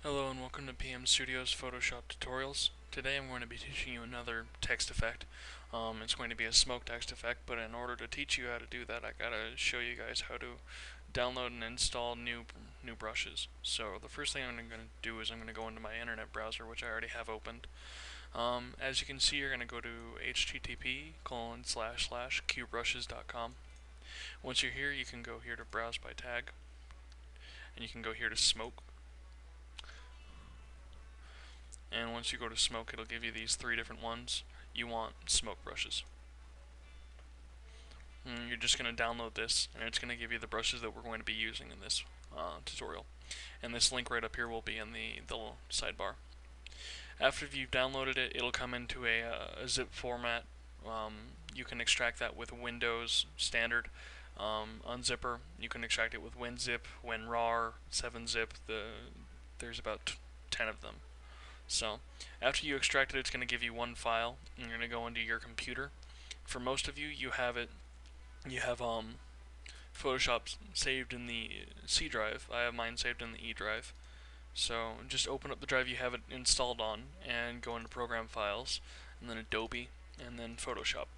Hello and welcome to PM Studio's Photoshop tutorials. Today I'm going to be teaching you another text effect. It's going to be a smoke text effect, but in order to teach you how to do that, I gotta show you guys how to download and install new brushes. So the first thing I'm going to do is I'm going to go into my internet browser, which I already have opened. As you can see, you're going to go to http://qbrushes.com. Once you're here, you can go here to browse by tag, and you can go here to smoke. And once you go to smoke, it'll give you these three different ones. You want smoke brushes. And you're just going to download this, and it's going to give you the brushes that we're going to be using in this tutorial. And this link right up here will be in the sidebar. After you've downloaded it, it'll come into a zip format. You can extract that with Windows Standard Unzipper. You can extract it with WinZip, WinRAR, 7-zip. There's about 10 of them. So after you extract it, it's going to give you one file, and you're going to go into your computer. For most of you, you have Photoshop saved in the C drive. I have mine saved in the E drive. So just open up the drive you have it installed on and go into Program Files, and then Adobe, and then Photoshop.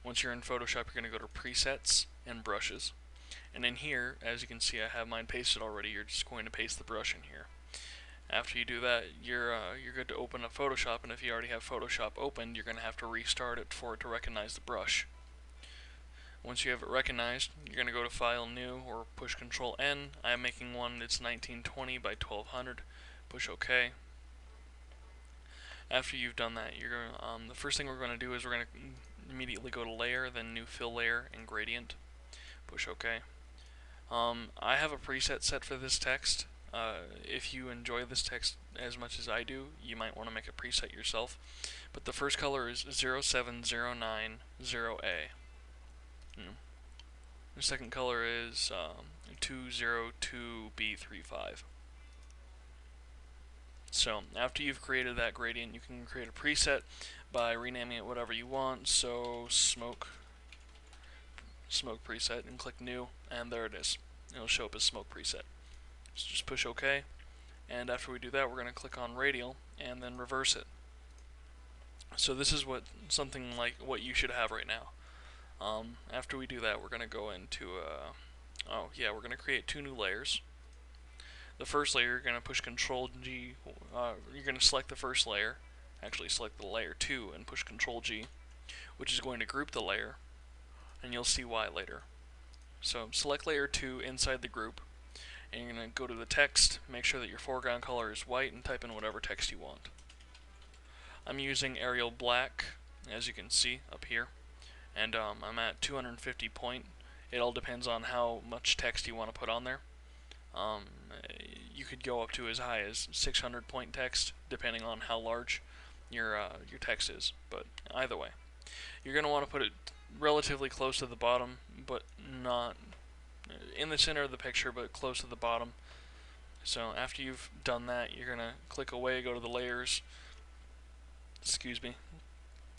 Once you're in Photoshop, you're going to go to Presets and Brushes. And in here, as you can see, I have mine pasted already. You're just going to paste the brush in here. After you do that, you're good to open up Photoshop, and if you already have Photoshop opened, you're going to have to restart it for it to recognize the brush. Once you have it recognized, you're going to go to File, New, or push Control N. I am making one that's 1920 by 1200. Push OK. After you've done that, the first thing we're going to do is we're going to immediately go to Layer, then New Fill Layer, and Gradient. Push OK. I have a preset set for this text. If you enjoy this text as much as I do, you might want to make a preset yourself. But the first color is 07090A. The second color is 202B35. So after you've created that gradient, you can create a preset by renaming it whatever you want. So smoke preset, and click New, and there it is. It'll show up as smoke preset. So just push OK, and after we do that, we're going to click on Radial and then reverse it. So this is something like what you should have right now. After we do that, we're going to go into we're going to create two new layers. The first layer, you're going to push Control G. You're going to select the first layer, actually select the layer 2 and push Control G, which is going to group the layer, and you'll see why later. So select layer 2 inside the group, and you're going to go to the text, make sure that your foreground color is white, and type in whatever text you want. I'm using Arial Black, as you can see up here, and I'm at 250 point. It all depends on how much text you want to put on there. You could go up to as high as 600 point text, depending on how large your text is. But either way, you're going to want to put it relatively close to the bottom, but not in the center of the picture, but close to the bottom. So after you've done that, you're going to click away, go to the layers,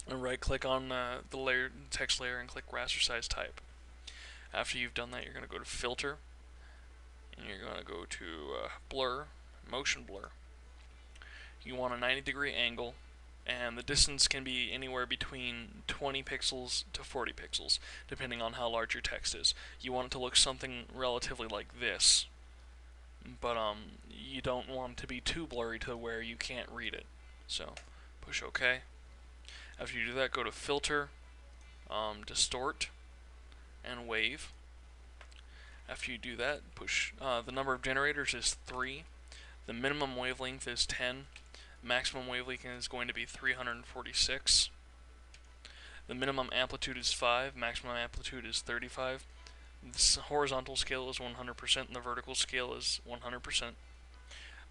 and right click on the layer, text layer, and click raster size type. After you've done that, you're going to go to Filter, and you're going to go to Blur, Motion Blur. You want a 90-degree angle, and the distance can be anywhere between 20 pixels to 40 pixels, depending on how large your text is. You want it to look something relatively like this, but you don't want it to be too blurry to where you can't read it. So push OK. After you do that, go to Filter, Distort, and Wave. After you do that, push the number of generators is 3. The minimum wavelength is 10. Maximum wavelength is going to be 346. The minimum amplitude is 5. Maximum amplitude is 35. The horizontal scale is 100%, and the vertical scale is 100%.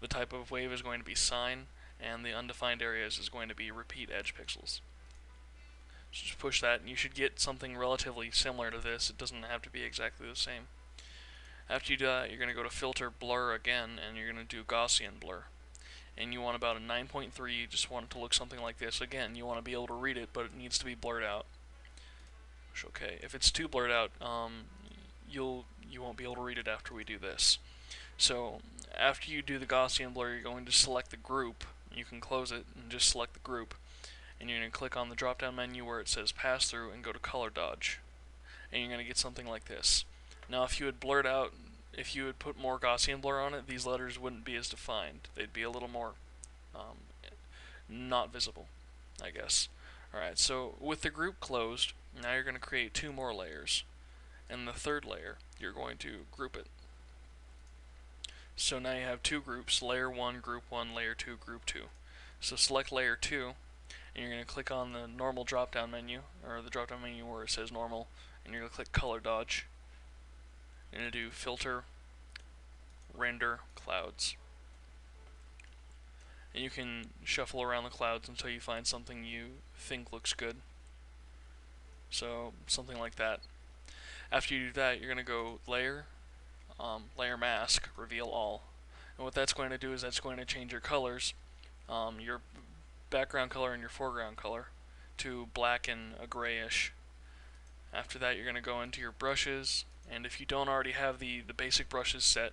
The type of wave is going to be sine, and the undefined areas is going to be repeat edge pixels. So just push that, and you should get something relatively similar to this. It doesn't have to be exactly the same. After you do that, you're going to go to Filter, Blur again, and you're going to do Gaussian Blur. And you want about a 9.3, you just want it to look something like this. Again, you want to be able to read it, but it needs to be blurred out. Push OK. If it's too blurred out, you won't be able to read it after we do this. So after you do the Gaussian blur, you're going to select the group. You can close it and just select the group. And you're going to click on the drop down menu where it says pass through and go to color dodge. And you're going to get something like this. Now if you had blurred out, if you had put more Gaussian blur on it, these letters wouldn't be as defined. They'd be a little more not visible, I guess. Alright, so with the group closed, now you're going to create 2 more layers. And the third layer, you're going to group it. So now you have 2 groups, layer 1, group 1, layer 2, group 2. So select layer 2, and you're going to click on the normal drop down menu, or the drop down menu where it says normal, and you're going to click color dodge. You're going to do filter, render, clouds. And you can shuffle around the clouds until you find something you think looks good. So something like that. After you do that, you're going to go layer, layer mask, reveal all. And what that's going to do is that's going to change your colors, your background color and your foreground color, to black and a grayish. After that, you're going to go into your brushes, and if you don't already have the basic brushes set,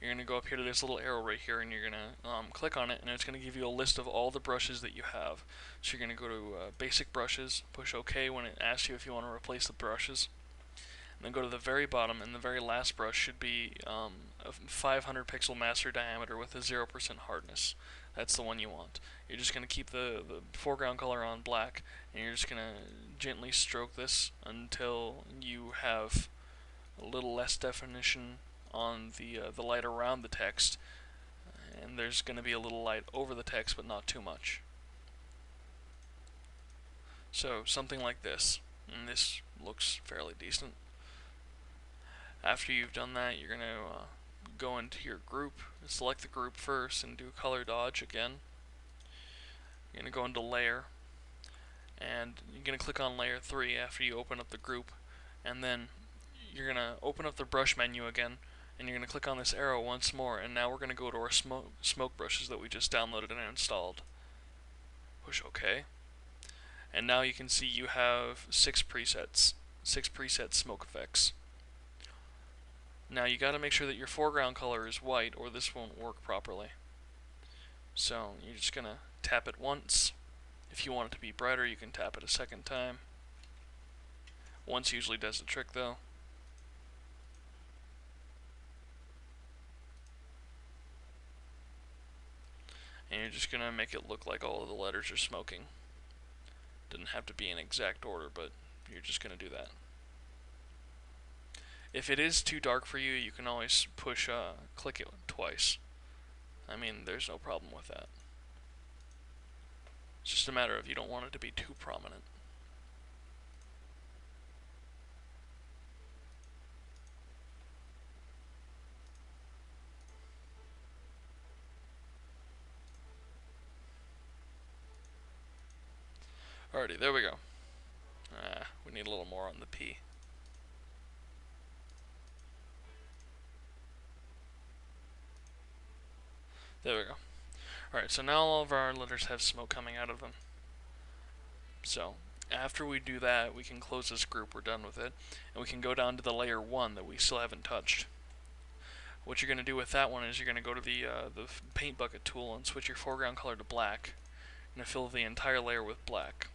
you're going to go up here to this little arrow right here, and you're going to click on it, and it's going to give you a list of all the brushes that you have. So you're going to go to basic brushes, push OK when it asks you if you want to replace the brushes, and then go to the very bottom, and the very last brush should be a 500 pixel master diameter with a 0% hardness. That's the one you want. You're just going to keep the foreground color on black, and you're just going to gently stroke this until you have a little less definition on the light around the text, and there's going to be a little light over the text, but not too much. So something like this, and this looks fairly decent. After you've done that, you're going to go into your group, select the group first, and do color dodge again. You're going to go into layer, and you're going to click on layer 3 after you open up the group, and then you're going to open up the brush menu again, and you're going to click on this arrow once more, and now we're going to go to our smoke brushes that we just downloaded and installed. Push OK. And now you can see you have 6 preset smoke effects. Now you got to make sure that your foreground color is white or this won't work properly. So you're just going to tap it once. If you want it to be brighter, you can tap it a second time. Once usually does the trick though. And you're just going to make it look like all of the letters are smoking. Doesn't have to be in exact order, but you're just going to do that. If it is too dark for you, you can always click it twice. I mean, there's no problem with that. It's just a matter of you don't want it to be too prominent. Alrighty, there we go. We need a little more on the P. There we go. Alright, so now all of our letters have smoke coming out of them. So, after we do that, we can close this group, we're done with it, and we can go down to the layer 1 that we still haven't touched. What you're going to do with that one is you're going to go to the paint bucket tool and switch your foreground color to black. You're going to fill the entire layer with black.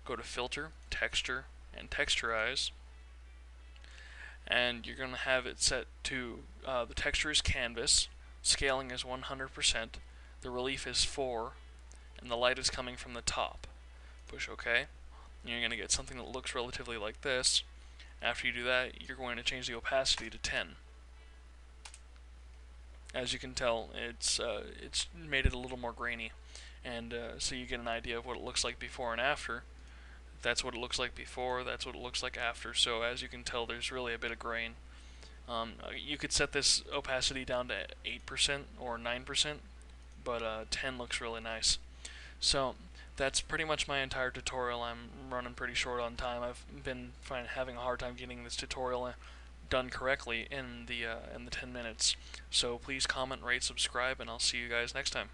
Go to Filter, Texture, and Texturize, and you're going to have it set to the texture is canvas, scaling is 100%, the relief is 4, and the light is coming from the top. Push OK, and you're going to get something that looks relatively like this. After you do that, you're going to change the opacity to 10. As you can tell, it's made it a little more grainy, and so you get an idea of what it looks like before and after. That's what it looks like before, that's what it looks like after, so as you can tell, there's really a bit of grain. You could set this opacity down to 8% or 9%, but 10 looks really nice. So that's pretty much my entire tutorial. I'm running pretty short on time. I've been having a hard time getting this tutorial done correctly in the 10 minutes. So please comment, rate, subscribe, and I'll see you guys next time.